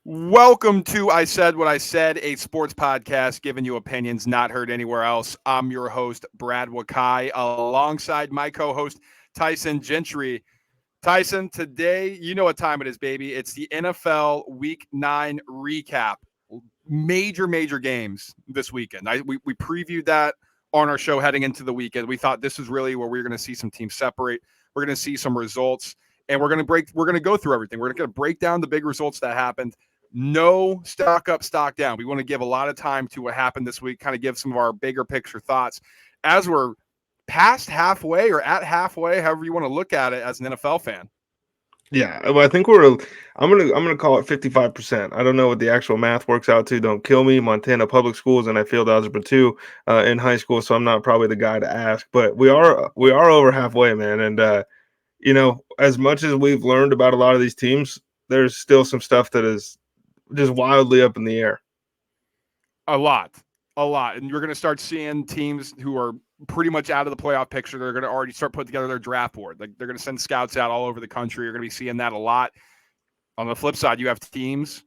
Welcome to I Said What I Said, a sports podcast giving you opinions not heard anywhere else. I'm your host, Brad Wakai, alongside my co host, Tyson Gentry. Tyson, today, you know what time it is, baby. It's the NFL Week 9 recap. Major games this weekend. We previewed that on our show heading into the weekend. We thought this is really where we're going to see some teams separate. We're going to see some results, and we're going to go through everything. We're going to break down the big results that happened. No stock up, stock down. We want to give a lot of time to what happened this week, kind of give some of our bigger picture thoughts as we're past halfway or at halfway, however you want to look at it as an NFL fan. Yeah, well, I think I'm gonna call it 55%. I don't know what the actual math works out to. Don't kill me. Montana Public Schools, and I failed algebra 2 in high school, so I'm not probably the guy to ask. But we are over halfway, man. And as much as we've learned about a lot of these teams, there's still some stuff that is just wildly up in the air. A lot. And you're going to start seeing teams who are pretty much out of the playoff picture. They're going to already start putting together their draft board. Like they're going to send scouts out all over the country. You're going to be seeing that a lot. On the flip side, you have teams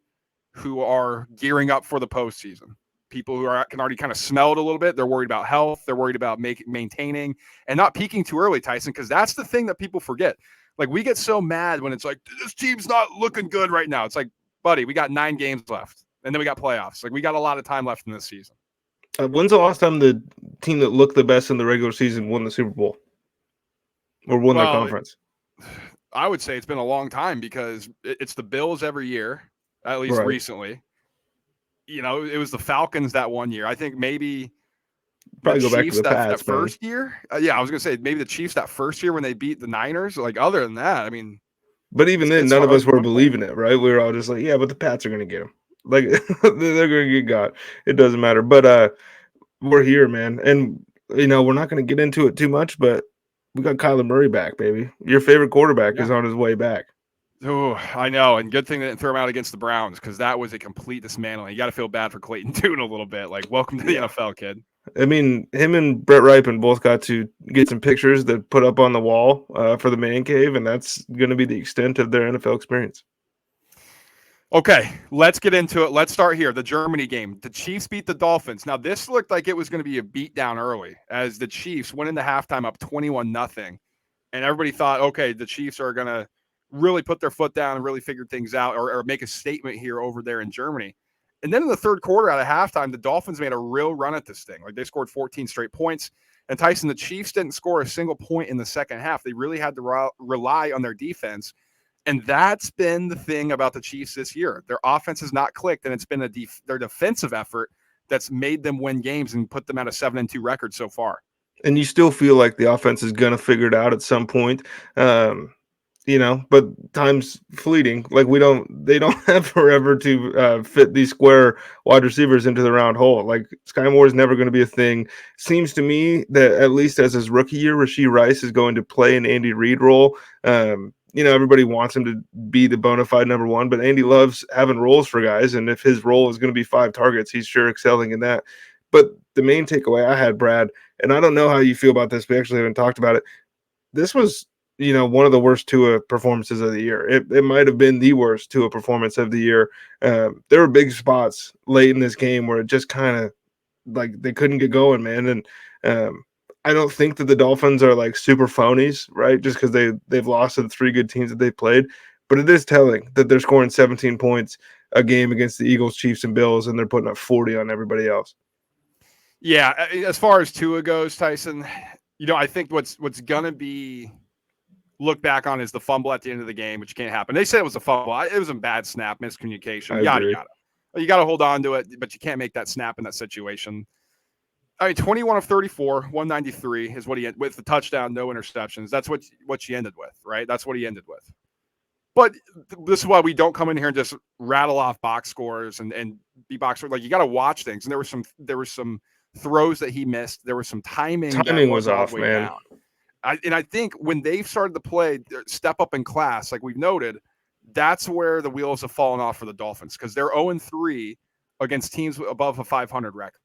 who are gearing up for the postseason. People who can already kind of smell it a little bit. They're worried about health. They're worried about maintaining and not peaking too early, Tyson, because that's the thing that people forget. Like we get so mad when it's like, this team's not looking good right now. It's like, buddy, we got 9 games left. And then we got playoffs. Like we got a lot of time left in this season. When's the last time the team that looked the best in the regular season won the Super Bowl or won their Well, conference? I would say it's been a long time because it's the Bills every year, at least Right. recently. You know, it was the Falcons that one year. I think maybe Probably the go back to Chiefs the that past, man. first year. Yeah, I was gonna say maybe the Chiefs that first year when they beat the Niners. Like other than that, I mean, But even then, it's none of hard us to were pinpoint. believing it, right? We were all just like, "Yeah, but the Pats are going to get him. Like they're going to get got. It doesn't matter." But we're here, man, and we're not going to get into it too much. But we got Kyler Murray back, baby. Your favorite quarterback Yeah. is on his way back. Oh, I know, and good thing they didn't throw him out against the Browns because that was a complete dismantling. You got to feel bad for Clayton Tune a little bit. Like, welcome to the Yeah, NFL, kid. I mean, him and Brett Ripon both got to get some pictures that put up on the wall for the man cave, and that's going to be the extent of their NFL experience. Okay, let's get into it. Let's start here. The Germany game. The Chiefs beat the Dolphins. Now, this looked like it was going to be a beatdown early as the Chiefs went into halftime up 21-0. And everybody thought, okay, the Chiefs are going to really put their foot down and really figure things out or make a statement here over there in Germany. And then in the third quarter out of halftime, the Dolphins made a real run at this thing. Like they scored 14 straight points. And Tyson, the Chiefs didn't score a single point in the second half. They really had to rely on their defense. And that's been the thing about the Chiefs this year. Their offense has not clicked, and it's been their defensive effort that's made them win games and put them at a 7-2 record so far. And you still feel like the offense is going to figure it out at some point. But time's fleeting. Like they don't have forever to fit these square wide receivers into the round hole. Like Sky Moore is never going to be a thing. Seems to me that at least as his rookie year, Rashee Rice is going to play an Andy Reid role. Everybody wants him to be the bona fide number one, but Andy loves having roles for guys. And if his role is going to be 5 targets, he's sure excelling in that. But the main takeaway I had, Brad, and I don't know how you feel about this, we actually haven't talked about it. This was one of the worst Tua performances of the year. It might have been the worst Tua performance of the year. There were big spots late in this game where it just kind of like they couldn't get going, man. And I don't think that the Dolphins are like super phonies, right? Just because they've lost to the 3 good teams that they played. But it is telling that they're scoring 17 points a game against the Eagles, Chiefs, and Bills, and they're putting up 40 on everybody else. Yeah, as far as Tua goes, Tyson, I think what's going to be look back on is the fumble at the end of the game, which can't happen. They said it was a fumble. It was a bad snap, miscommunication, yada. You got to hold on to it, but you can't make that snap in that situation. I mean, 21 of 34, 193 is what he with the touchdown, no interceptions. That's what you ended with, right? That's what he ended with. But this is why we don't come in here and just rattle off box scores and be box scores. Like you got to watch things. And there were some throws that he missed. There was some timing that was off, man. Down. I think when they've started to play step up in class, like we've noted, that's where the wheels have fallen off for the Dolphins because they're 0-3 against teams above a 500 record.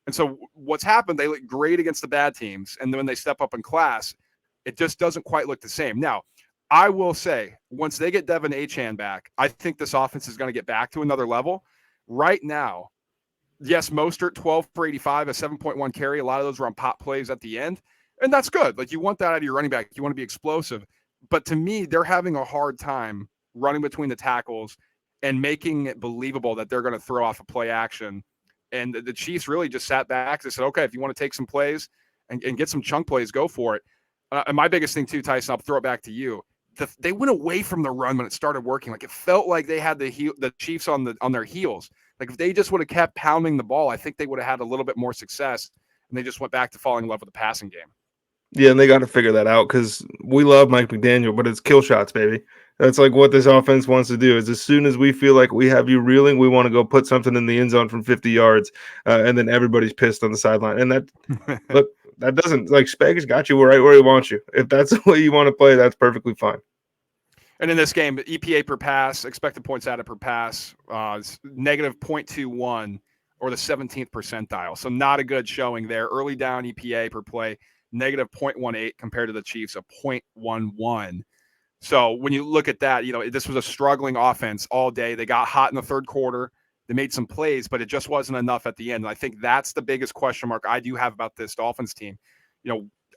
And so what's happened, they look great against the bad teams. And then when they step up in class, it just doesn't quite look the same. Now, I will say, once they get Devin Achane back, I think this offense is going to get back to another level. Right now, yes, Mostert 12 for 85, a 7.1 carry. A lot of those were on pop plays at the end, and that's good. Like, you want that out of your running back. You want to be explosive. But to me, they're having a hard time running between the tackles and making it believable that they're going to throw off a play action. And the Chiefs really just sat back. They said, okay, if you want to take some plays and get some chunk plays, go for it. And my biggest thing too, Tyson, I'll throw it back to you. They went away from the run when it started working. Like, it felt like they had the Chiefs on their heels. Like, if they just would have kept pounding the ball, I think they would have had a little bit more success. And they just went back to falling in love with the passing game. Yeah, and they got to figure that out because we love Mike McDaniel, but it's kill shots, baby. That's like what this offense wants to do. Is as soon as we feel like we have you reeling, we want to go put something in the end zone from 50 yards, and then everybody's pissed on the sideline. And that look, that doesn't like Spags got you right where he wants you. If that's the way you want to play, that's perfectly fine. And in this game, EPA per pass, expected points added per pass, negative 0.21 or the 17th percentile. So not a good showing there. Early down EPA per play, negative 0.18 compared to the Chiefs, a 0.11. So when you look at that, this was a struggling offense all day. They got hot in the third quarter. They made some plays, but it just wasn't enough at the end. And I think that's the biggest question mark I do have about this Dolphins team.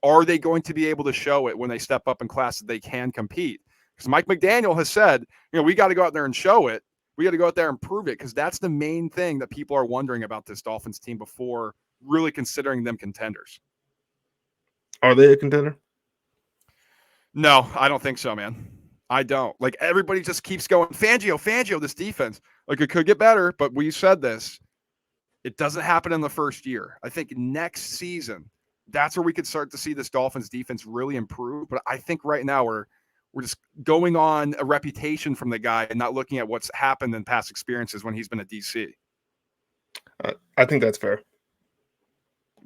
Are they going to be able to show it when they step up in class that they can compete? Because Mike McDaniel has said, we got to go out there and show it. We got to go out there and prove it, because that's the main thing that people are wondering about this Dolphins team before really considering them contenders. Are they a contender? No, I don't think so, man. I don't. Like, everybody just keeps going, Fangio, this defense. Like, it could get better, but we said this. It doesn't happen in the first year. I think next season, that's where we could start to see this Dolphins defense really improve. But I think right now we're just going on a reputation from the guy and not looking at what's happened in past experiences when he's been at DC. I think that's fair.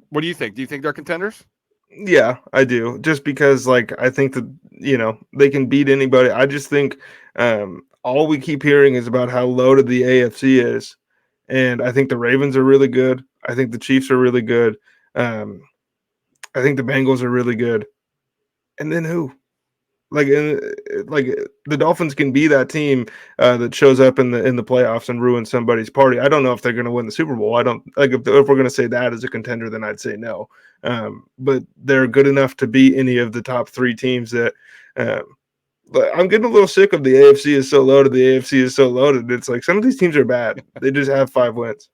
What do you think? Do you think they're contenders? Yeah, I do. Just because, like, I think that, they can beat anybody. I just think all we keep hearing is about how loaded the AFC is. And I think the Ravens are really good. I think the Chiefs are really good. I think the Bengals are really good. And then who? Like the Dolphins can be that team that shows up in the playoffs and ruins somebody's party. I don't know if they're going to win the Super Bowl. I don't like if we're going to say that as a contender, then I'd say no. But they're good enough to beat any of the top three teams that. But I'm getting a little sick of the AFC is so loaded. The AFC is so loaded. It's like some of these teams are bad. They just have 5 wins.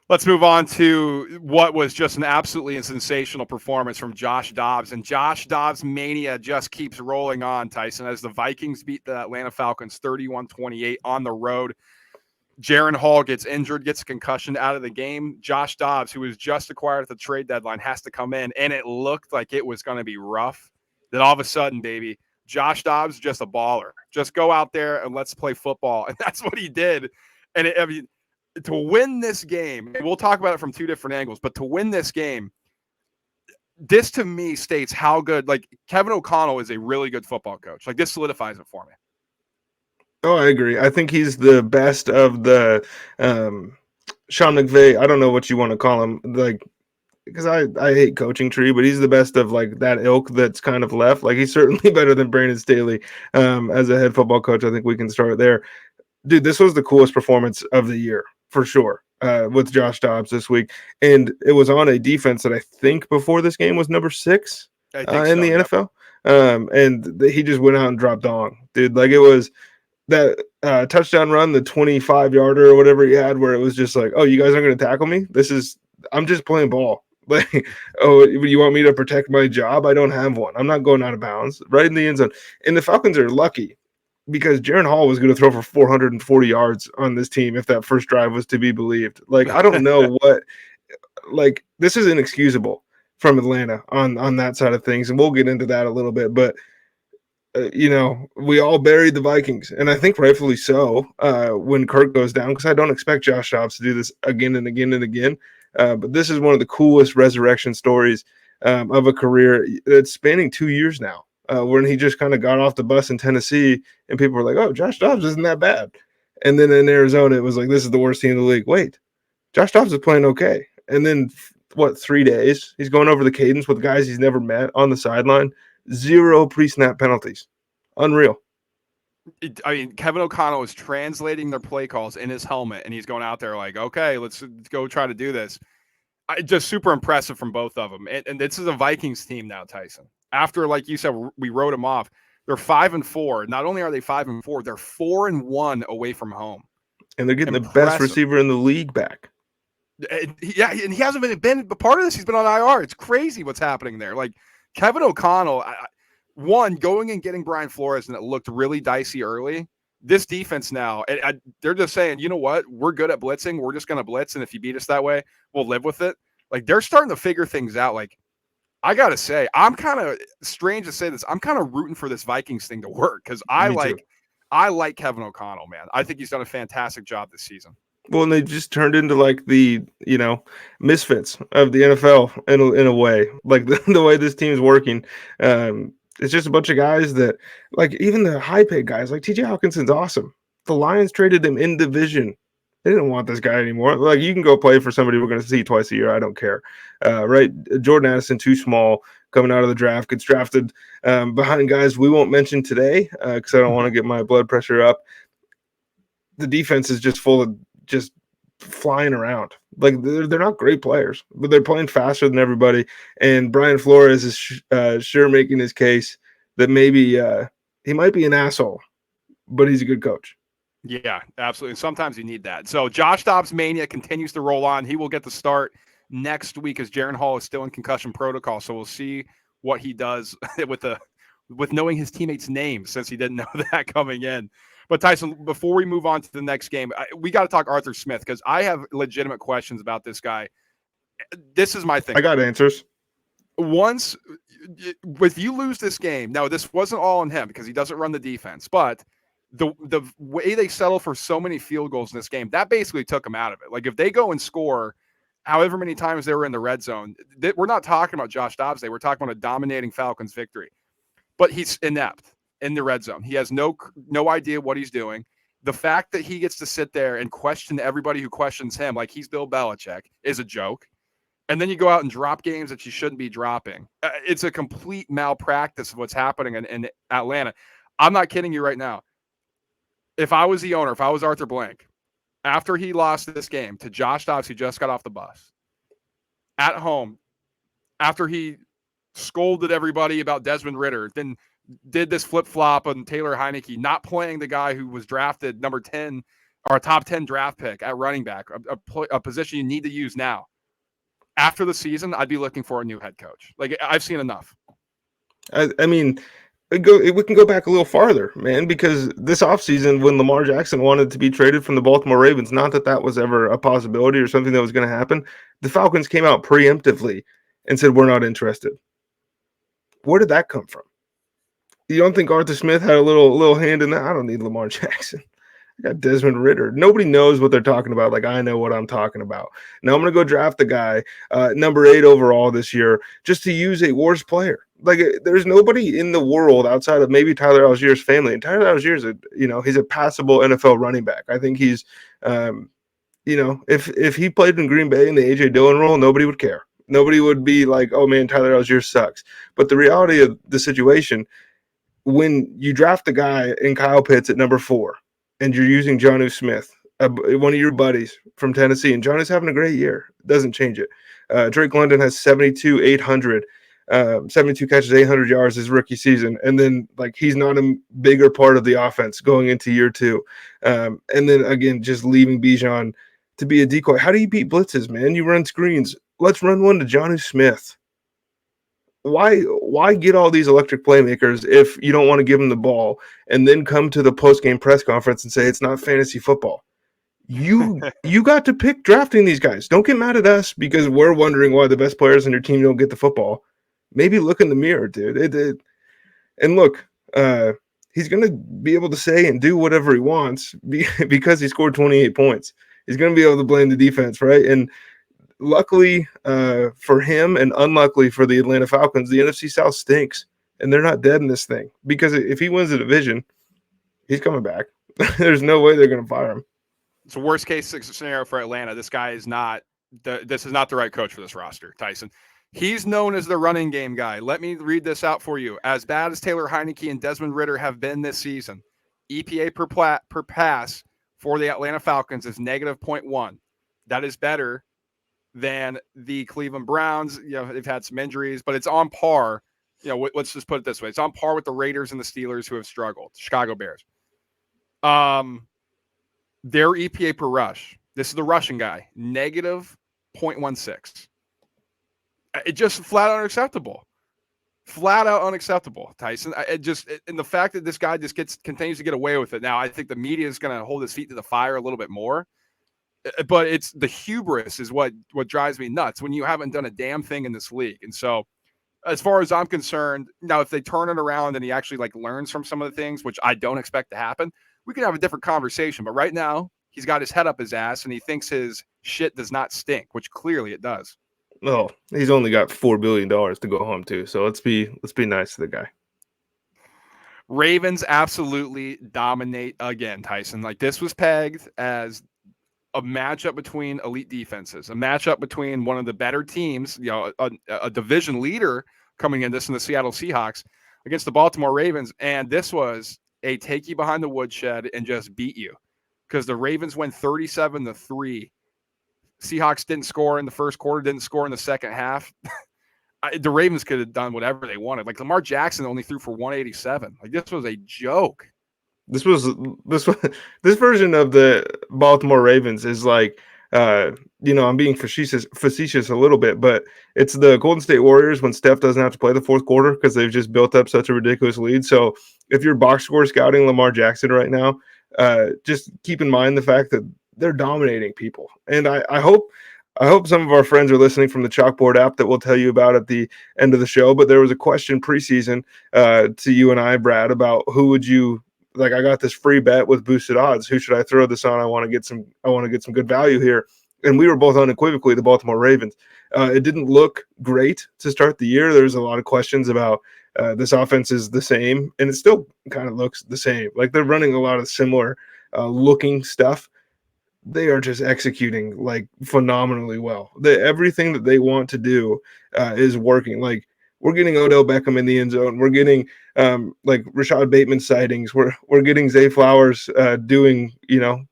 Let's move on to what was just an absolutely sensational performance from Josh Dobbs. And Josh Dobbs' mania just keeps rolling on, Tyson, as the Vikings beat the Atlanta Falcons 31-28 on the road. Jaren Hall gets injured, gets a concussion out of the game. Josh Dobbs, who was just acquired at the trade deadline, has to come in, and it looked like it was going to be rough. Then all of a sudden, baby, Josh Dobbs, just a baller. Just go out there and let's play football. And that's what he did. And to win this game, and we'll talk about it from two different angles, but to win this game, this to me states how good, like, Kevin O'Connell is a really good football coach. Like, this solidifies it for me. Oh, I agree. I think he's the best of the Sean McVay. I don't know what you want to call him, like, because I hate coaching tree, but he's the best of like that ilk that's kind of left. Like, he's certainly better than Brandon Staley as a head football coach. I think we can start there. Dude, this was the coolest performance of the year for sure with Josh Dobbs this week. And it was on a defense that I think before this game was number 6 in the NFL. And he just went out and dropped dong, dude. Like, it was that touchdown run, the 25-yarder or whatever he had, where it was just like, oh, you guys aren't going to tackle me? I'm just playing ball. Like, oh, you want me to protect my job? I don't have one. I'm not going out of bounds. Right in the end zone. And the Falcons are lucky because Jaren Hall was going to throw for 440 yards on this team if that first drive was to be believed. Like, I don't know what – like, this is inexcusable from Atlanta on that side of things, and we'll get into that a little bit. But, we all buried the Vikings, and I think rightfully so when Kirk goes down, because I don't expect Josh Dobbs to do this again and again and again. But this is one of the coolest resurrection stories of a career that's spanning 2 years now. When he just kind of got off the bus in Tennessee and people were like, oh, Josh Dobbs isn't that bad. And then in Arizona, it was like, this is the worst team in the league. Wait, Josh Dobbs is playing okay. And then, 3 days? He's going over the cadence with guys he's never met on the sideline. 0 pre-snap penalties. Unreal. I mean, Kevin O'Connell is translating their play calls in his helmet, and he's going out there like, okay, let's go try to do this. Just super impressive from both of them. And this is a Vikings team now, Tyson. After, like you said, we wrote them off. They're 5-4. Not only are they 5-4, they're 4-1 away from home. And they're getting the best receiver in the league back. Yeah, and he hasn't been a part of this. He's been on IR. It's crazy what's happening there. Like Kevin O'Connell, one, going and getting Brian Flores, and it looked really dicey early. This defense now, they're just saying, you know what? We're good at blitzing. We're just going to blitz, and if you beat us that way, we'll live with it. Like, they're starting to figure things out. Like, I got to say, I'm kind of strange to say this. I'm kind of rooting for this Vikings thing to work because I like Kevin O'Connell, man. I think he's done a fantastic job this season. Well, and they just turned into like the, misfits of the NFL in a way, like the way this team's working. It's just a bunch of guys that, like, even the high paid guys, like TJ Hawkinson's awesome. The Lions traded him in division. They didn't want this guy anymore. Like, you can go play for somebody we're going to see twice a year. I don't care. Right? Jordan Addison, too small, coming out of the draft, gets drafted behind guys we won't mention today because I don't want to get my blood pressure up. The defense is just full of just flying around. Like, they're not great players, but they're playing faster than everybody. And Brian Flores is sure making his case that maybe he might be an asshole, but he's a good coach. Yeah, absolutely. And sometimes you need that. So Josh Dobbs Mania continues to roll on. He will get the start next week as Jaren Hall is still in concussion protocol. So we'll see what he does with knowing his teammates' names, since he didn't know that coming in. But Tyson, before we move on to the next game, we got to talk Arthur Smith because I have legitimate questions about this guy. This is my thing. I got answers. Once, if you lose this game, now this wasn't all on him because he doesn't run the defense, but the way they settle for so many field goals in this game, that basically took them out of it. Like, if they go and score however many times they were in the red zone, we're not talking about Josh Dobbs. We're talking about a dominating Falcons victory. But he's inept in the red zone. He has no idea what he's doing. The fact that he gets to sit there and question everybody who questions him like he's Bill Belichick is a joke. And then you go out and drop games that you shouldn't be dropping. It's a complete malpractice of what's happening in Atlanta. I'm not kidding you right now. If I was the owner, if I was Arthur Blank, after he lost this game to Josh Dobbs, who just got off the bus, at home, after he scolded everybody about Desmond Ridder, then did this flip-flop on Taylor Heineke, not playing the guy who was drafted number 10 or a top 10 draft pick at running back, a position you need to use now. After the season, I'd be looking for a new head coach. Like, I've seen enough. I mean, we can go back a little farther, man, because this offseason when Lamar Jackson wanted to be traded from the Baltimore Ravens, not that that was ever a possibility or something that was going to happen, the Falcons came out preemptively and said, we're not interested. Where did that come from? You don't think Arthur Smith had a little hand in that? I don't need Lamar Jackson. I got Desmond Ridder. Nobody knows what they're talking about. Like, I know what I'm talking about. Now I'm going to go draft the guy, number 8 overall this year, just to use a worse player. Like, there's nobody in the world outside of maybe Tyler Allgeier's family. And Tyler Allgeier's he's a passable NFL running back. I think he's, if he played in Green Bay in the A.J. Dillon role, nobody would care. Nobody would be like, oh, man, Tyler Allgeier sucks. But the reality of the situation, when you draft the guy in Kyle Pitts at number 4, and you're using Jonnu Smith, one of your buddies from Tennessee, and Jonnu's having a great year, doesn't change it. Drake London has 72 catches, 800 yards his rookie season, and then like he's not a bigger part of the offense going into year 2. And then again, just leaving Bijan to be a decoy. How do you beat blitzes, man? You run screens. Let's run one to Jonnu Smith. Why get all these electric playmakers if you don't want to give them the ball and then come to the post-game press conference and say it's not fantasy football? You got to pick drafting these guys. Don't get mad at us because we're wondering why the best players on your team don't get the football. Maybe look in the mirror, dude. And look, he's going to be able to say and do whatever he wants because he scored 28 points. He's going to be able to blame the defense, right? And luckily for him and unluckily for the Atlanta Falcons, the NFC South stinks, and they're not dead in this thing. Because if he wins the division, he's coming back. There's no way they're going to fire him. It's a worst-case scenario for Atlanta. This guy is not this is not the right coach for this roster, Tyson. He's known as the running game guy. Let me read this out for you. As bad as Taylor Heineke and Desmond Ritter have been this season, EPA per pass for the Atlanta Falcons is negative 0.1. That is better than the Cleveland Browns. They've had some injuries, but it's on par. Let's just put it this way. It's on par with the Raiders and the Steelers who have struggled. Chicago Bears. Their EPA per rush. This is the rushing guy. Negative 0.16. It just flat out unacceptable. Flat out unacceptable, Tyson. And the fact that this guy just continues to get away with it. Now, I think the media is going to hold his feet to the fire a little bit more. But it's the hubris is what drives me nuts when you haven't done a damn thing in this league. And so, as far as I'm concerned, now if they turn it around and he actually learns from some of the things, which I don't expect to happen, we can have a different conversation. But right now, he's got his head up his ass and he thinks his shit does not stink, which clearly it does. Oh, he's only got $4 billion to go home to. So let's be nice to the guy. Ravens absolutely dominate again, Tyson. This was pegged as a matchup between elite defenses, a matchup between one of the better teams, a division leader coming in this in the Seattle Seahawks against the Baltimore Ravens. And this was a take you behind the woodshed and just beat you because the Ravens went 37-3. Seahawks didn't score in the first quarter, didn't score in the second half. The Ravens could have done whatever they wanted. Lamar Jackson only threw for 187. This was a joke. This version of the Baltimore Ravens is I'm being facetious a little bit, but it's the Golden State Warriors when Steph doesn't have to play the fourth quarter because they've just built up such a ridiculous lead. So if you're box score scouting Lamar Jackson right now, just keep in mind the fact that they're dominating people. And I hope some of our friends are listening from the Chalkboard app that we'll tell you about at the end of the show. But there was a question preseason to you and I, Brad, about who would you I got this free bet with boosted odds. Who should I throw this on? I want to get some good value here. And we were both unequivocally the Baltimore Ravens. It didn't look great to start the year. There's a lot of questions about this offense is the same, and it still kind of looks the same. They're running a lot of similar looking stuff. They are just executing phenomenally well. Everything that they want to do is working. We're getting Odell Beckham in the end zone. We're getting Rashad Bateman sightings. We're getting Zay Flowers doing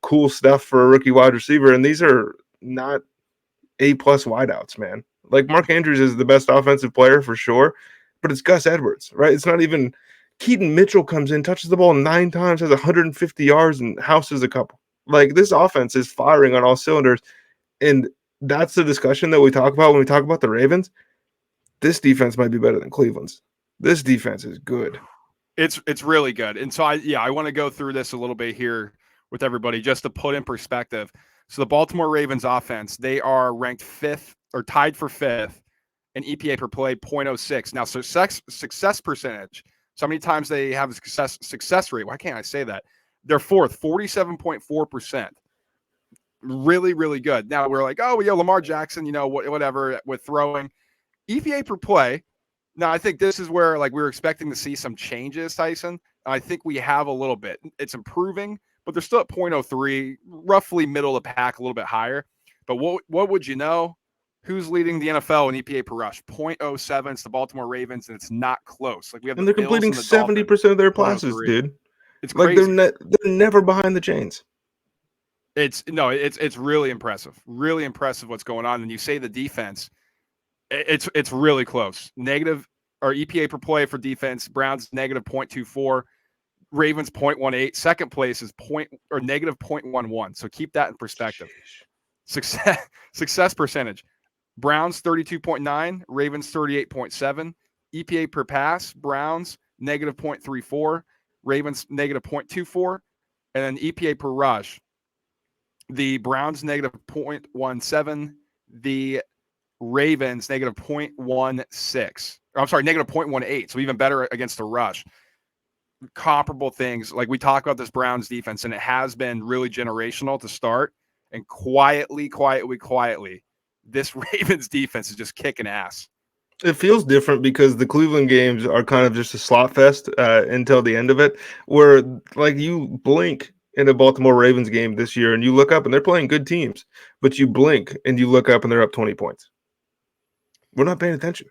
cool stuff for a rookie wide receiver. And these are not A+ wideouts, man. Mark Andrews is the best offensive player for sure, but it's Gus Edwards, right? It's not even Keaton Mitchell comes in, touches the ball 9 times, has 150 yards, and houses a couple. This offense is firing on all cylinders, and that's the discussion that we talk about when we talk about the Ravens. This defense might be better than Cleveland's. This defense is good. It's really good. And so I want to go through this a little bit here with everybody just to put in perspective. So the Baltimore Ravens offense, they are ranked 5th or tied for 5th in EPA per play 0.06. Now success percentage, so many times they have a success rate. Why can't I say that? They're 4th, 47.4%. Really, really good. Now we're Lamar Jackson, whatever with throwing. EPA per play. Now, I think this is where we were expecting to see some changes, Tyson. I think we have a little bit. It's improving, but they're still at 0.03, roughly middle of the pack, a little bit higher. But what would you know? Who's leading the NFL in EPA per rush? 0.07. It's the Baltimore Ravens, and it's not close. And they're completing 70% of their passes, dude. It's crazy. They're never behind the chains. It's really impressive. Really impressive what's going on. And you say the defense. It's really close. Negative or EPA per play for defense. Browns negative 0.24. Ravens 0.18. Second place is negative 0.11. So keep that in perspective. Success percentage. Browns 32.9. Ravens 38.7. EPA per pass. Browns negative 0.34. Ravens negative 0.24. And then EPA per rush. The Browns negative 0.17. The Ravens negative 0.16. I'm sorry, negative 0.18. So even better against the rush. Comparable things. We talk about this Browns defense, and it has been really generational to start. And quietly, this Ravens defense is just kicking ass. It feels different because the Cleveland games are kind of just a slot fest until the end of it, where you blink in a Baltimore Ravens game this year and you look up and they're playing good teams, but you blink and you look up and they're up 20 points. We're not paying attention.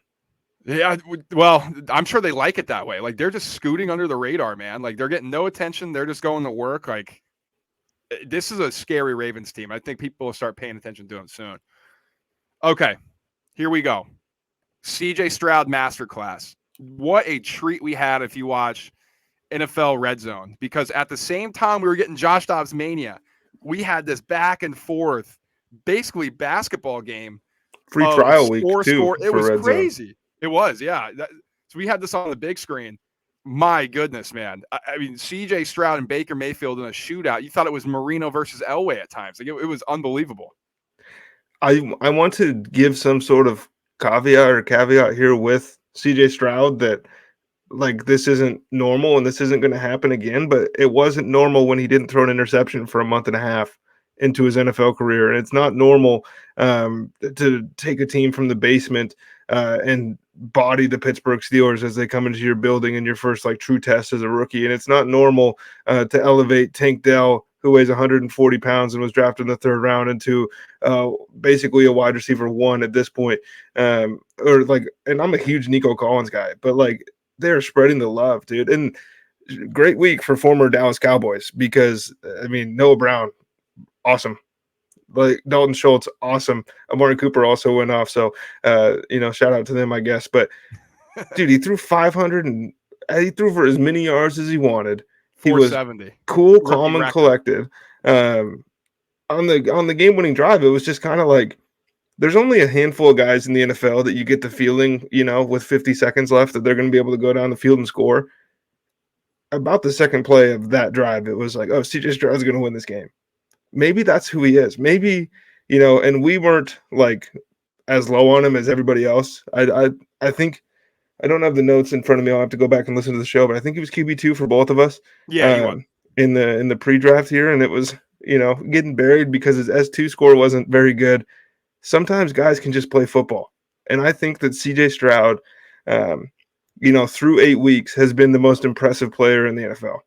Yeah, well, I'm sure they like it that way. Like they're just scooting under the radar, man. Like they're getting no attention. They're just going to work. Like this is a scary Ravens team. I think people will start paying attention to them soon. Okay, here we go. CJ Stroud Masterclass. What a treat we had if you watch NFL Red Zone, because at the same time we were getting Josh Dobbs Mania, we had this back and forth, basically basketball game Free of trial week too score. It for was Red Zone. crazy. It was, yeah. So we had this on the big screen. My goodness, man. I mean, CJ Stroud and Baker Mayfield in a shootout. You thought it was Marino versus Elway at times. Like it was unbelievable. I want to give some sort of caveat here with CJ Stroud that like this isn't normal and this isn't going to happen again, but it wasn't normal when he didn't throw an interception for a month and a half into his NFL career. And it's not normal to take a team from the basement and body the Pittsburgh Steelers as they come into your building in your first like true test as a rookie. And it's not normal to elevate Tank Dell, who weighs 140 pounds and was drafted in the third round, into basically a wide receiver one at this point. And I'm a huge Nico Collins guy, but like they're spreading the love, dude. And great week for former Dallas Cowboys because, I mean, Noah Brown, awesome. Like Dalton Schultz, awesome. Amari Cooper also went off. So, shout out to them, I guess. But, dude, he threw 500 and he threw for as many yards as he wanted. He was 470. cool, calm, and collected. On the game-winning drive, it was just kind of like there's only a handful of guys in the NFL that you get the feeling, with 50 seconds left that they're going to be able to go down the field and score. About the second play of that drive, it was like, oh, CJ Stroud's going to win this game. Maybe that's who he is. Maybe, and we weren't like as low on him as everybody else. I think I don't have the notes in front of me. I'll have to go back and listen to the show, but I think he was QB2 for both of us. Yeah, he was. In the pre-draft here, and it was, getting buried because his S2 score wasn't very good. Sometimes guys can just play football. And I think that CJ Stroud, through 8 weeks has been the most impressive player in the NFL.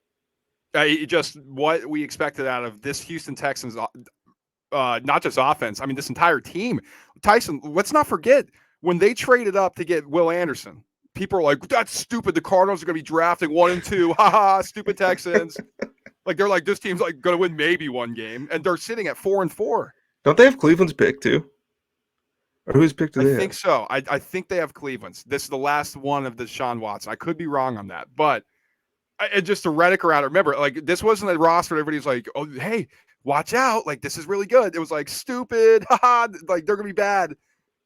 Just what we expected out of this Houston Texans, not just offense. I mean, this entire team. Tyson, let's not forget when they traded up to get Will Anderson. People are like, that's stupid. The Cardinals are going to be drafting 1 and 2. Ha, stupid Texans. Like they're like, this team's like going to win maybe one game, and they're sitting at 4 and 4. Don't they have Cleveland's pick too? Or whose pick do they have? I think so. I think they have Cleveland's. This is the last one of the Deshaun Watson. I could be wrong on that, but just to Reddick around it. Remember, like this wasn't a roster. Everybody's like, oh, hey, watch out. Like this is really good. It was like stupid. Haha, like they're going to be bad.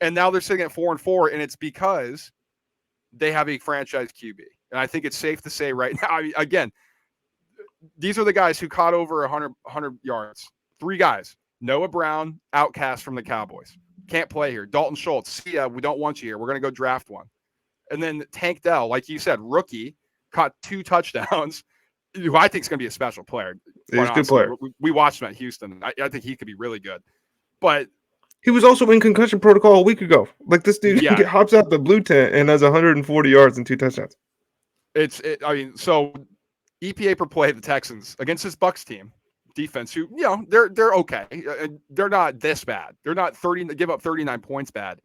And now they're sitting at 4 and 4. And it's because they have a franchise QB. And I think it's safe to say right now, I mean, again, these are the guys who caught over 100 yards. 3 guys. Noah Brown, outcast from the Cowboys. Can't play here. Dalton Schultz, see ya, we don't want you here. We're going to go draft one. And then Tank Dell, like you said, rookie, caught 2 touchdowns, who I think is going to be a special player. He's a good player. We watched him at Houston. I think he could be really good. But he was also in concussion protocol a week ago. Like this dude hops out the blue tent and has 140 yards and 2 touchdowns. So EPA per play, the Texans against this Bucs team defense, who they're okay. They're not this bad. They're not 30. They give up 39 points bad.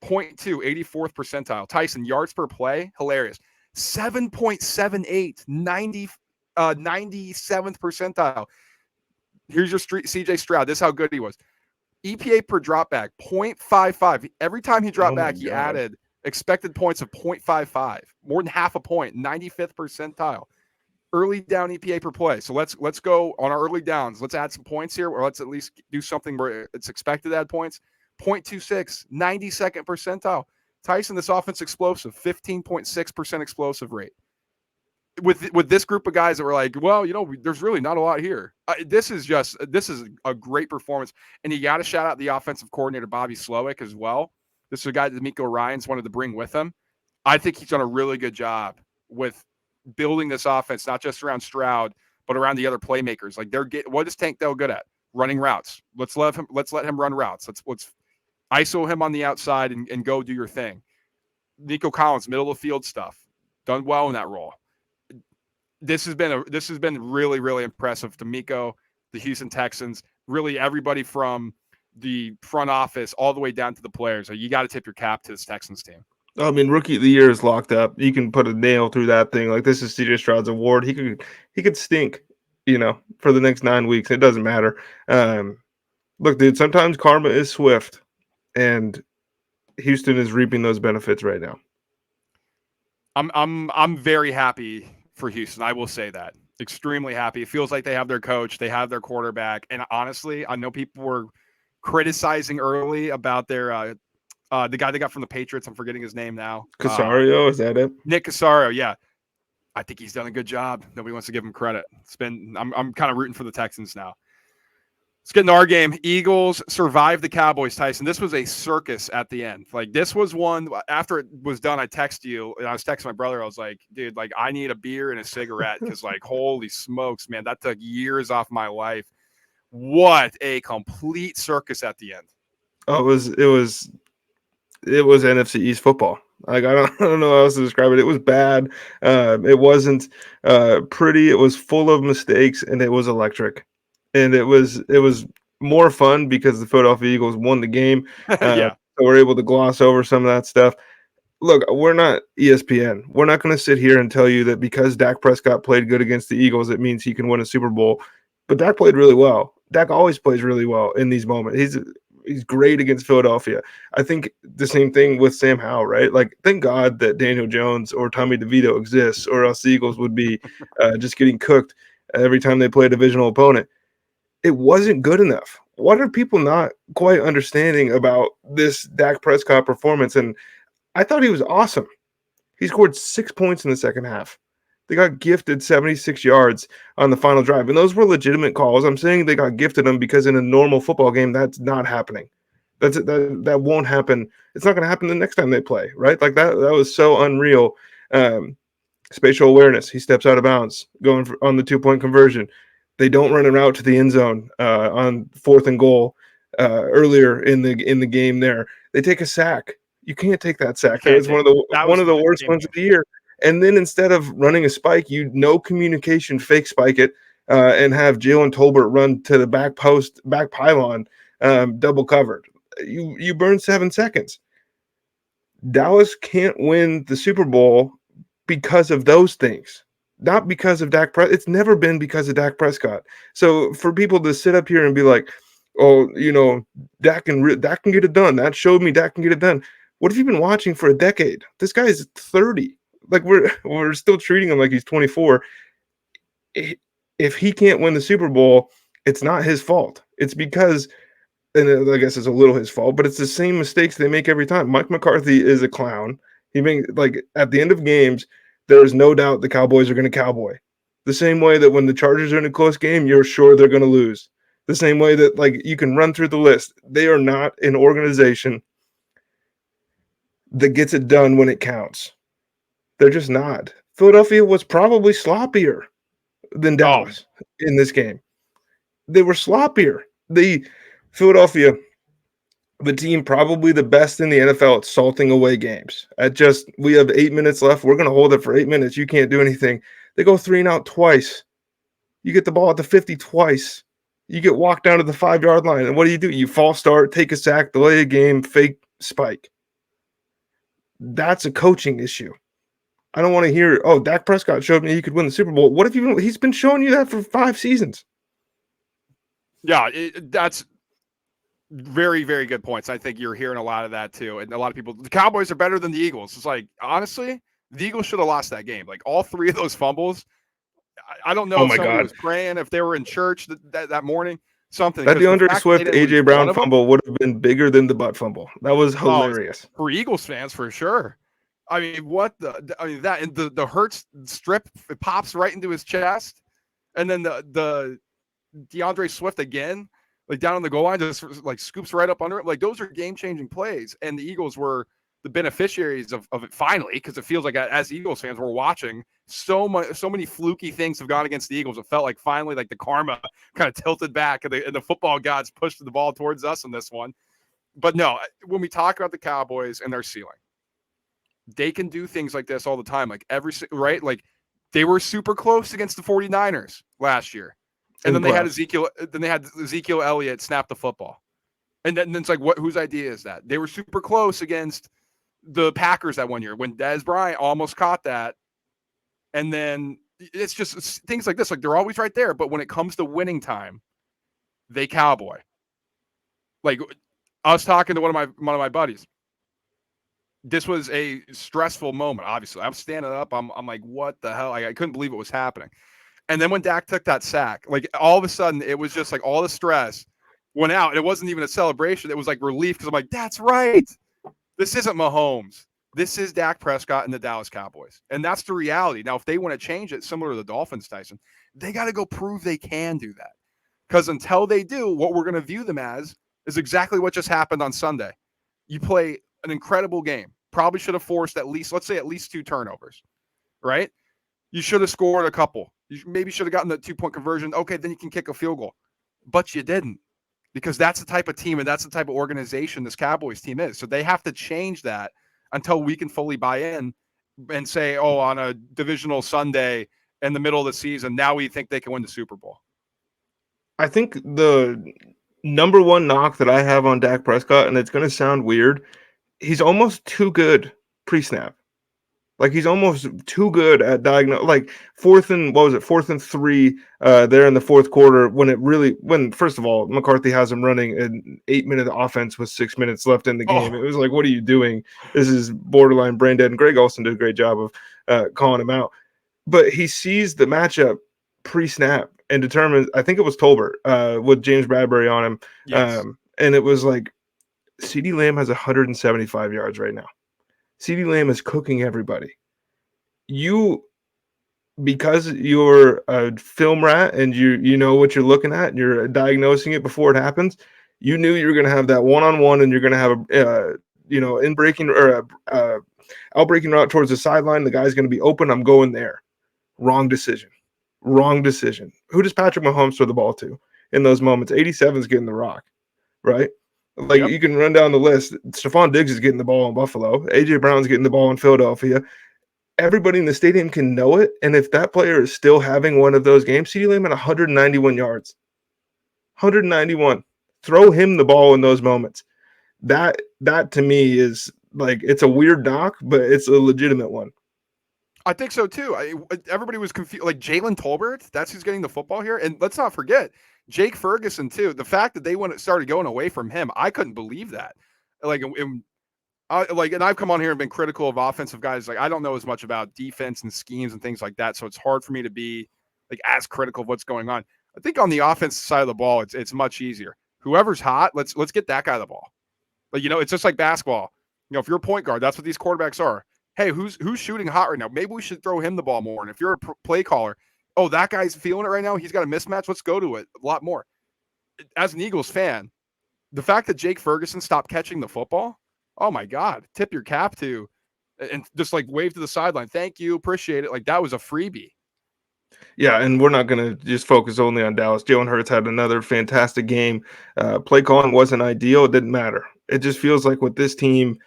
0.2, 84th percentile. Tyson, yards per play, hilarious. 7.78, 97th percentile. Here's your CJ Stroud. This is how good he was. EPA per dropback, 0.55. Every time he dropped back, he added expected points of 0.55, more than half a point, 95th percentile. Early down EPA per play. So let's go on our early downs. Let's add some points here, or let's at least do something where it's expected to add points. 0.26, 92nd percentile. Tyson, this offense explosive, 15.6% explosive rate. With this group of guys that were like, well, there's really not a lot here. This is a great performance. And you got to shout out the offensive coordinator, Bobby Slowick, as well. This is a guy that D'Amico Ryans wanted to bring with him. I think he's done a really good job with building this offense, not just around Stroud, but around the other playmakers. Like what is Tank Dell good at? Running routes. Let's let him run routes. Let's ISO him on the outside and go do your thing. Nico Collins, middle of the field stuff, done well in that role. This has been really, really impressive. D'Amico, the Houston Texans, really everybody from the front office all the way down to the players. You got to tip your cap to this Texans team. I mean, rookie of the year is locked up. You can put a nail through that thing. Like, this is CJ Stroud's award. He could stink, for the next 9 weeks. It doesn't matter. Look, dude, sometimes karma is swift, and Houston is reaping those benefits right now. I'm very happy for Houston. I will say that. Extremely happy. It feels like they have their coach, they have their quarterback, and honestly, I know people were criticizing early about their the guy they got from the Patriots. I'm forgetting his name now. Casario, is that it? Nick Casario, yeah. I think he's done a good job. Nobody wants to give him credit. I'm kind of rooting for the Texans now. Let's get into our game. Eagles survived the Cowboys, Tyson. This was a circus at the end. Like, this was one, after it was done, I texted you, and I was texting my brother. I was like, dude, like, I need a beer and a cigarette because, like, holy smokes, man, that took years off my life. What a complete circus at the end. Oh, it was NFC East football. Like, I don't know how else to describe it. It was bad. It wasn't pretty. It was full of mistakes, and it was electric. And it was more fun because the Philadelphia Eagles won the game. Yeah. So we're able to gloss over some of that stuff. Look, we're not ESPN. We're not going to sit here and tell you that because Dak Prescott played good against the Eagles, it means he can win a Super Bowl. But Dak played really well. Dak always plays really well in these moments. He's great against Philadelphia. I think the same thing with Sam Howell, right? Like, thank God that Daniel Jones or Tommy DeVito exists, or else the Eagles would be just getting cooked every time they play a divisional opponent. It wasn't good enough. What are people not quite understanding about this Dak Prescott performance? And I thought he was awesome. He scored 6 points in the second half. They got gifted 76 yards on the final drive. And those were legitimate calls. I'm saying they got gifted them because in a normal football game, that's not happening. That won't happen. It's not going to happen the next time they play, right? Like, that was so unreal. Spatial awareness. He steps out of bounds on the 2-point conversion. They don't run a route to the end zone on 4th and goal earlier in the game. There, they take a sack. You can't take that sack. That was one of the worst ones of the year. And then instead of running a spike, no communication, fake spike it, and have Jalen Tolbert run to the back pylon, double covered. You burn 7 seconds. Dallas can't win the Super Bowl because of those things. Not because of Dak Prescott. It's never been because of Dak Prescott. So for people to sit up here and be like, oh, Dak can get it done. That showed me Dak can get it done. What have you been watching for a decade? This guy is 30. Like, we're still treating him like he's 24. If he can't win the Super Bowl, it's not his fault. It's because, and I guess it's a little his fault, but it's the same mistakes they make every time. Mike McCarthy is a clown. At the end of games, there is no doubt the Cowboys are going to cowboy. The same way that when the Chargers are in a close game, you're sure they're going to lose. The same way that, like, you can run through the list. They are not an organization that gets it done when it counts. They're just not. Philadelphia was probably sloppier than Dallas in this game. They were sloppier. Philadelphia, the team probably the best in the NFL at salting away games. We have 8 minutes left. We're going to hold it for 8 minutes. You can't do anything. They go 3 and out twice. You get the ball at the 50 twice. You get walked down to the 5-yard line. And what do? You false start, take a sack, delay a game, fake spike. That's a coaching issue. I don't want to hear, Dak Prescott showed me he could win the Super Bowl. What if he's been showing you that for 5 seasons? Yeah, that's very, very good points. I think you're hearing a lot of that too. And a lot of people, the Cowboys are better than the Eagles. It's like, honestly, the Eagles should have lost that game. Like, all 3 of those fumbles, I don't know if somebody was praying, if they were in church that morning, something. That DeAndre Swift, A.J. Brown fumble would have been bigger than the butt fumble. That was hilarious. For Eagles fans, for sure. I mean, the Hurts strip, it pops right into his chest. And then the DeAndre Swift again, like, down on the goal line, just like scoops right up under it. Like, those are game-changing plays. And the Eagles were the beneficiaries of it finally, because it feels like, as Eagles fans, we're watching so many fluky things have gone against the Eagles. It felt like finally, like, the karma kind of tilted back and the football gods pushed the ball towards us in this one. But no, when we talk about the Cowboys and their ceiling, they can do things like this all the time. Like, right? Like, they were super close against the 49ers last year. And then they had Ezekiel Elliott snap the football. And then it's like, whose idea is that? They were super close against the Packers that 1 year when Dez Bryant almost caught that. And then it's things like this. Like, they're always right there. But when it comes to winning time, they cowboy. Like, I was talking to one of my buddies. This was a stressful moment, obviously. I'm standing up. I'm like, what the hell? I couldn't believe it was happening. And then when Dak took that sack, like, all of a sudden, it was just like all the stress went out. It wasn't even a celebration. It was like relief because I'm like, that's right. This isn't Mahomes. This is Dak Prescott and the Dallas Cowboys. And that's the reality. Now, if they want to change it, similar to the Dolphins, Tyson, they got to go prove they can do that. Because until they do, what we're going to view them as is exactly what just happened on Sunday. You play an incredible game. Probably should have forced at least 2 turnovers, right? You should have scored a couple. You maybe should have gotten the 2-point conversion. Okay, then you can kick a field goal. But you didn't, because that's the type of team and that's the type of organization this Cowboys team is. So they have to change that until we can fully buy in and say, oh, on a divisional Sunday in the middle of the season, now we think they can win the Super Bowl. I think the number one knock that I have on Dak Prescott, and it's going to sound weird, he's almost too good pre-snap. Like, he's almost too good at like fourth and 3 there in the fourth quarter when first of all, McCarthy has him running an 8-minute offense with 6 minutes left in the game. It was like, what are you doing? This is borderline brain dead. And Greg Olsen did a great job of calling him out. But he sees the matchup pre-snap and determines, I think it was Tolbert with James Bradbury on him. Yes. And it was like, CeeDee Lamb has 175 yards right now. CeeDee Lamb is cooking everybody. Because you're a film rat and you know what you're looking at and you're diagnosing it before it happens, you knew you were going to have that one-on-one and you're going to have a in breaking or out breaking route towards the sideline. The guy's going to be open. I'm going there. Wrong decision. Who does Patrick Mahomes throw the ball to in those moments? 87's getting the rock, right? Like, yep. You can run down the list. Stephon Diggs is getting the ball in Buffalo. A.J. Brown's getting the ball in Philadelphia. Everybody in the stadium can know it. And if that player is still having one of those games, CeeDee Lamb at 191 yards. 191. Throw him the ball in those moments. That to me is like, it's a weird knock, but it's a legitimate one. I think so too. Everybody was confused. Like, Jalen Tolbert, that's who's getting the football here. And let's not forget, Jake Ferguson too. The fact that they started going away from him, I couldn't believe that. And I've come on here and been critical of offensive guys. Like, I don't know as much about defense and schemes and things like that, so it's hard for me to be like as critical of what's going on. I think on the offensive side of the ball, it's much easier. Whoever's hot, let's get that guy the ball. Like, it's just like basketball. If you're a point guard, that's what these quarterbacks are. Hey, who's shooting hot right now? Maybe we should throw him the ball more. And if you're a play caller, oh, that guy's feeling it right now. He's got a mismatch. Let's go to it a lot more. As an Eagles fan, the fact that Jake Ferguson stopped catching the football, oh my God, tip your cap to, and just like wave to the sideline. Thank you. Appreciate it. Like, that was a freebie. Yeah, and we're not going to just focus only on Dallas. Jalen Hurts had another fantastic game. Play calling wasn't ideal. It didn't matter. It just feels like with this team,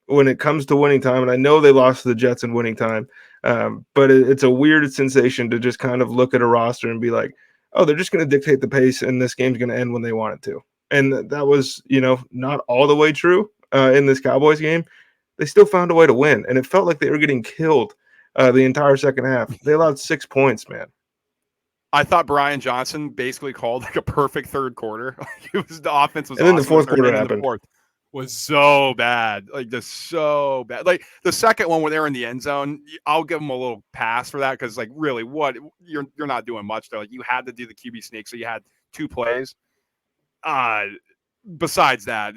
when it comes to winning time, and I know they lost to the Jets in winning time, but it's a weird sensation to just kind of look at a roster and be like, oh, they're just going to dictate the pace and this game's going to end when they want it to. And that was, not all the way true in this Cowboys game. They still found a way to win, and it felt like they were getting killed the entire second half. They allowed 6 points, man. I thought Brian Johnson basically called like a perfect third quarter. The offense was and then awesome. the fourth quarter happened. The fourth was so bad. Like, so bad. Like, the second one where they're in the end zone, I'll give them a little pass for that, because, like, really, what you're not doing much there. Like, you had to do the QB sneak, so you had 2 plays. Besides that,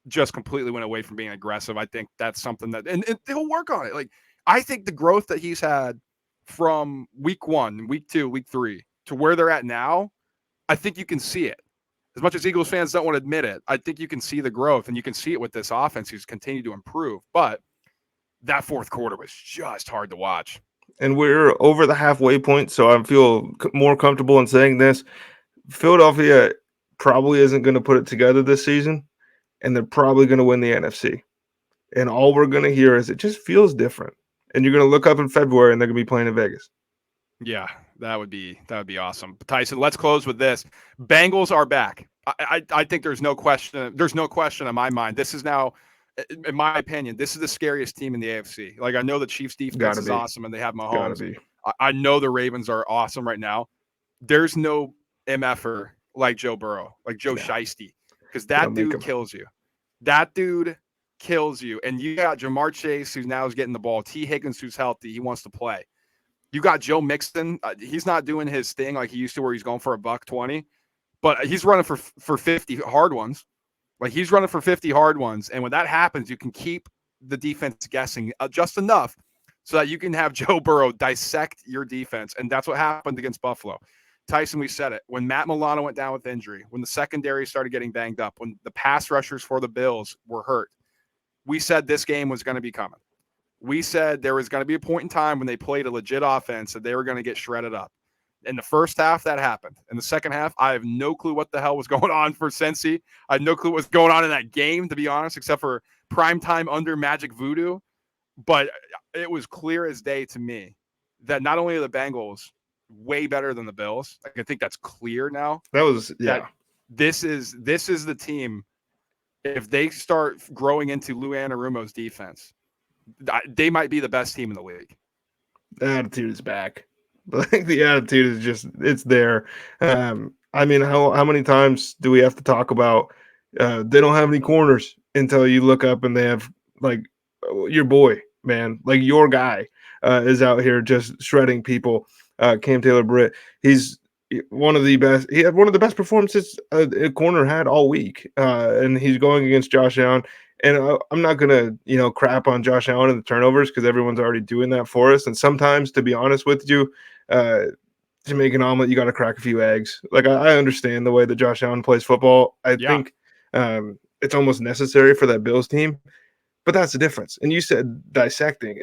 just completely went away from being aggressive. I think that's something that, and he'll work on it. Like, I think the growth that he's had from week 1, week 2, week 3 to where they're at now, I think you can see it. As much as Eagles fans don't want to admit it, I think you can see the growth, and you can see it with this offense who's continued to improve. But that fourth quarter was just hard to watch. And we're over the halfway point, so I feel more comfortable in saying this. Philadelphia probably isn't going to put it together this season, and they're probably going to win the NFC. And all we're going to hear is it just feels different. And you're going to look up in February, and they're going to be playing in Vegas. Yeah, that would be awesome. Tyson, let's close with this. Bengals are back. I think there's no question. There's no question in my mind. This is now, in my opinion, this is the scariest team in the AFC. Like I know the Chiefs defense Gotta is be. awesome and they have Gotta Mahomes. be. I know the Ravens are awesome right now. There's no MFer like Joe Burrow, like Joe Yeah. Shiesty, because They that don't make dude them. kills you. That dude kills you. And you got Jamar Chase, who now is getting the ball. T. Higgins, who's healthy. He wants to play. You got Joe Mixon. He's not doing his thing like he used to, where he's going for $120, but he's running for 50 hard ones. Like he's running for 50 hard ones. And when that happens, you can keep the defense guessing just enough so that you can have Joe Burrow dissect your defense. And that's what happened against Buffalo. Tyson, we said it. When Matt Milano went down with injury, when the secondary started getting banged up, when the pass rushers for the Bills were hurt, we said this game was going to be coming. We said there was going to be a point in time when they played a legit offense that they were going to get shredded up. In the first half, that happened. In the second half, I have no clue what the hell was going on for Cincy. I had no clue what was going on in that game, to be honest, except for primetime under Magic Voodoo. But it was clear as day to me that not only are the Bengals way better than the Bills, like I think that's clear now. That was That this is the team. If they start growing into Lou Anarumo's defense, they might be the best team in the league. The attitude is back. Like the attitude is just it's there. I mean, how many times do we have to talk about they don't have any corners until you look up and they have like your boy, man, like your guy is out here just shredding people. Cam Taylor-Britt, he's one of the best. He had one of the best performances a corner had all week, and he's going against Josh Allen. And I'm not gonna, crap on Josh Allen and the turnovers because everyone's already doing that for us. And sometimes, to be honest with you, to make an omelet, you got to crack a few eggs. Like I understand the way that Josh Allen plays football. I think it's almost necessary for that Bills team. But that's the difference. And you said dissecting.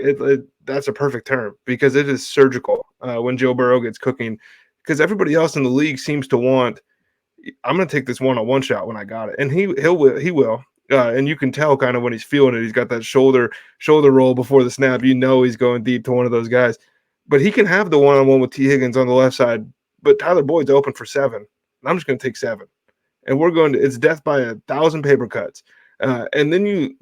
That's a perfect term because it is surgical when Joe Burrow gets cooking. Because everybody else in the league seems to want, I'm going to take this one-on-one shot when I got it, and he will. And you can tell kind of when he's feeling it. He's got that shoulder roll before the snap. He's going deep to one of those guys. But he can have the one-on-one with T. Higgins on the left side. But Tyler Boyd's open for 7. I'm just going to take 7. And we're going to – it's death by 1,000 paper cuts. And then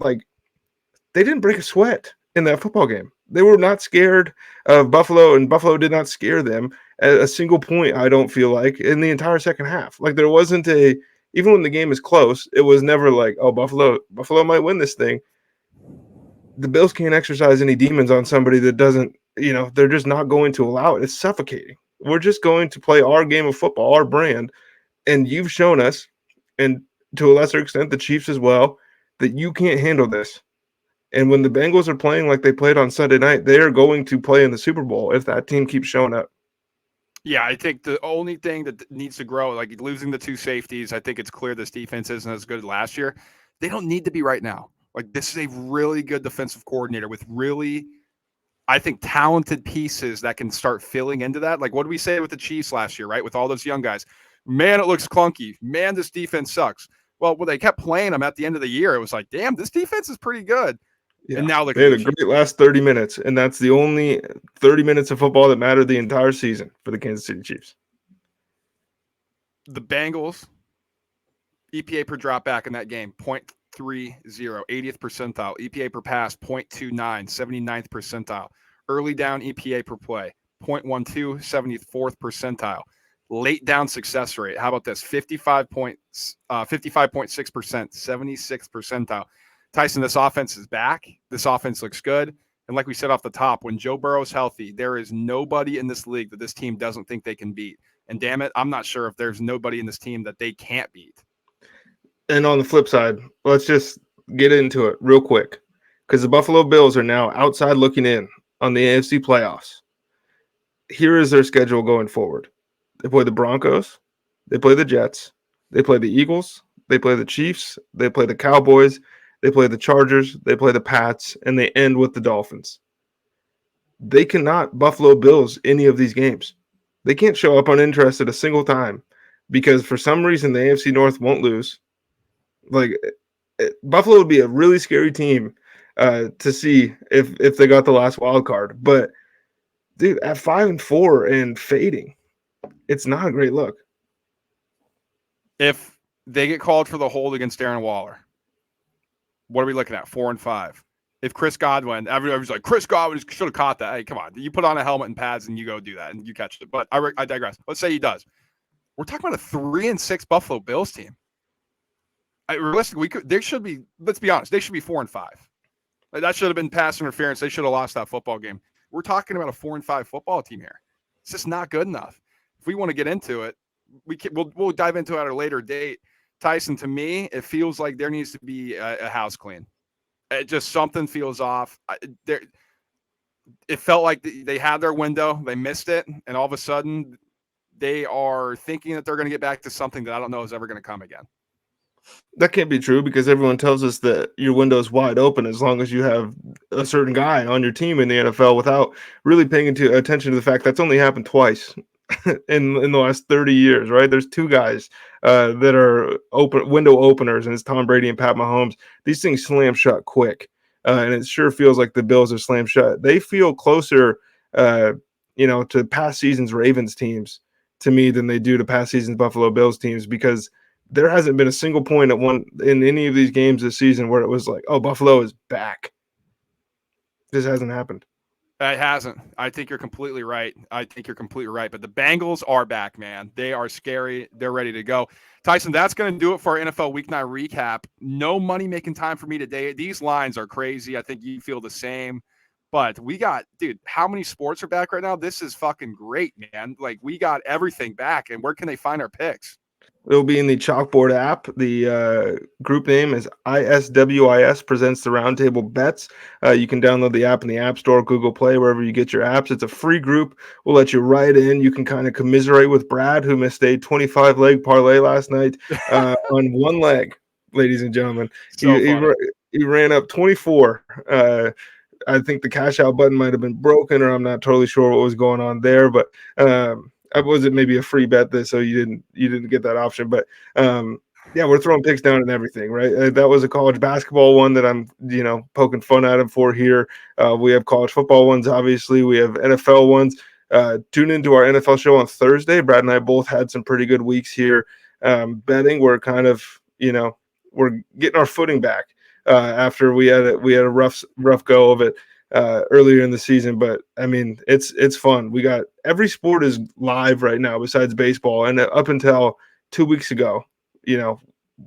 they didn't break a sweat in that football game. They were not scared of Buffalo, and Buffalo did not scare them at a single point, I don't feel like, in the entire second half. Like there wasn't even when the game is close, it was never like, oh, Buffalo might win this thing. The Bills can't exercise any demons on somebody that doesn't, they're just not going to allow it. It's suffocating. We're just going to play our game of football, our brand. And you've shown us, and to a lesser extent, the Chiefs as well, that you can't handle this. And when the Bengals are playing like they played on Sunday night, they are going to play in the Super Bowl if that team keeps showing up. Yeah, I think the only thing that needs to grow, like losing the 2 safeties, I think it's clear this defense isn't as good as last year. They don't need to be right now. Like this is a really good defensive coordinator with really, I think, talented pieces that can start filling into that. Like what did we say with the Chiefs last year, right? With all those young guys. Man, it looks clunky. Man, this defense sucks. Well, when they kept playing them at the end of the year, it was like, damn, this defense is pretty good. Yeah. And now look, they had a great last 30 minutes, and that's the only 30 minutes of football that mattered the entire season for the Kansas City Chiefs. The Bengals, EPA per drop back in that game, 0.30, 80th percentile. EPA per pass, 0.29, 79th percentile. Early down EPA per play, 0.12, 74th percentile. Late down success rate, how about this? 55.6%, 76th percentile. Tyson, this offense is back. This offense looks good. And like we said off the top, when Joe Burrow's healthy, there is nobody in this league that this team doesn't think they can beat. And damn it, I'm not sure if there's nobody in this team that they can't beat. And on the flip side, let's just get into it real quick because the Buffalo Bills are now outside looking in on the AFC playoffs. Here is their schedule going forward. They play the Broncos. They play the Jets. They play the Eagles. They play the Chiefs. They play the Cowboys. They play the Chargers, they play the Pats, and they end with the Dolphins. They cannot Buffalo Bills any of these games. They can't show up uninterested a single time because for some reason the AFC North won't lose. Like Buffalo would be a really scary team to see if they got the last wild card. But dude, at 5-4 and fading, it's not a great look. If They get called for the hold against Darren Waller. What are we looking at? 4-5. If Chris Godwin, everybody's like, Chris Godwin should have caught that. Hey, come on. You put on a helmet and pads and you go do that and you catch it. But I digress. Let's say he does. We're talking about a 3-6 Buffalo Bills team. Realistically, they should be, let's be honest, they should be 4-5. That should have been pass interference. They should have lost that football game. We're talking about a 4-5 football team here. It's just not good enough. If we want to get into it, we'll dive into it at a later date. Tyson, to me, it feels like there needs to be a house clean. It just something feels off. It felt like they had their window, they missed it, and all of a sudden they are thinking that they're going to get back to something that I don't know is ever going to come again. That can't be true because everyone tells us that your window is wide open as long as you have a certain guy on your team in the NFL without really paying attention to the fact that's only happened twice in the last 30 years, right? There's two guys that are window openers, and it's Tom Brady and Pat Mahomes. These things slam shut quick, and it sure feels like the Bills are slam shut. They feel closer, to past seasons Ravens teams to me than they do to past seasons Buffalo Bills teams because there hasn't been a single point in any of these games this season where it was like, oh, Buffalo is back. This hasn't happened. It hasn't. I think you're completely right. But the Bengals are back, man. They are scary. They're ready to go. Tyson, that's going to do it for our NFL Week 9 recap. No money-making time for me today. These lines are crazy. I think you feel the same. But we got, dude, how many sports are back right now? This is fucking great, man. Like, we got everything back. And where can they find our picks? It'll be in the Chalkboard app. The group name is ISWIS Presents the Roundtable Bets. You can download the app in the App Store, Google Play, wherever you get your apps. It's a free group. We'll let you write in. You can kind of commiserate with Brad, who missed a 25-leg parlay last night on one leg, ladies and gentlemen. He ran up 24. I think the cash out button might have been broken, or I'm not totally sure what was going on there, but was it maybe a free bet so you didn't get that option? But we're throwing picks down and everything, right? That was a college basketball one that I'm poking fun at him for here. We have college football ones, obviously. We have NFL ones. Tune into our NFL show on Thursday. Brad and I both had some pretty good weeks here betting. We're kind of we're getting our footing back after we had a rough go of it earlier in the season, but I mean, it's fun. We got every sport is live right now besides baseball, and up until 2 weeks ago, we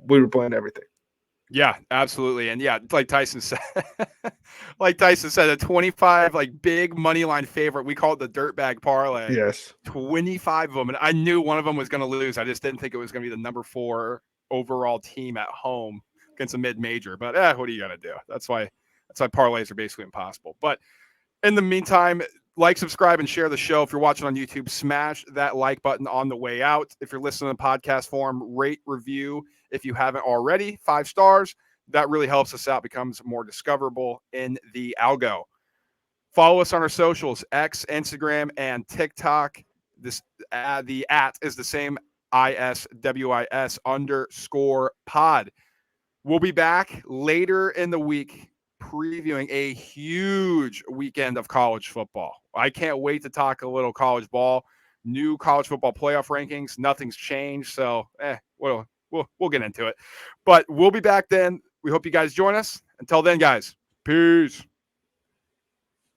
were playing everything. Yeah, absolutely. And yeah, like Tyson said, a 25 big money line favorite. We call it the dirtbag parlay. Yes, 25 of them, and I knew one of them was going to lose. I just didn't think it was going to be the number 4 overall team at home against a mid-major. But what are you going to do? That's why parlays are basically impossible. But in the meantime, like, subscribe, and share the show. If you're watching on YouTube, smash that like button on the way out. If you're listening in podcast form, rate, review if you haven't already. 5 stars. That really helps us out, becomes more discoverable in the algo. Follow us on our socials, X, Instagram, and TikTok. The @ is the same, ISWIS_pod. We'll be back later in the week previewing a huge weekend of college football. I can't wait to talk a little college ball, new college football playoff rankings. Nothing's changed, so we'll get into it. But we'll be back then. We hope you guys join us. Until then, guys, peace.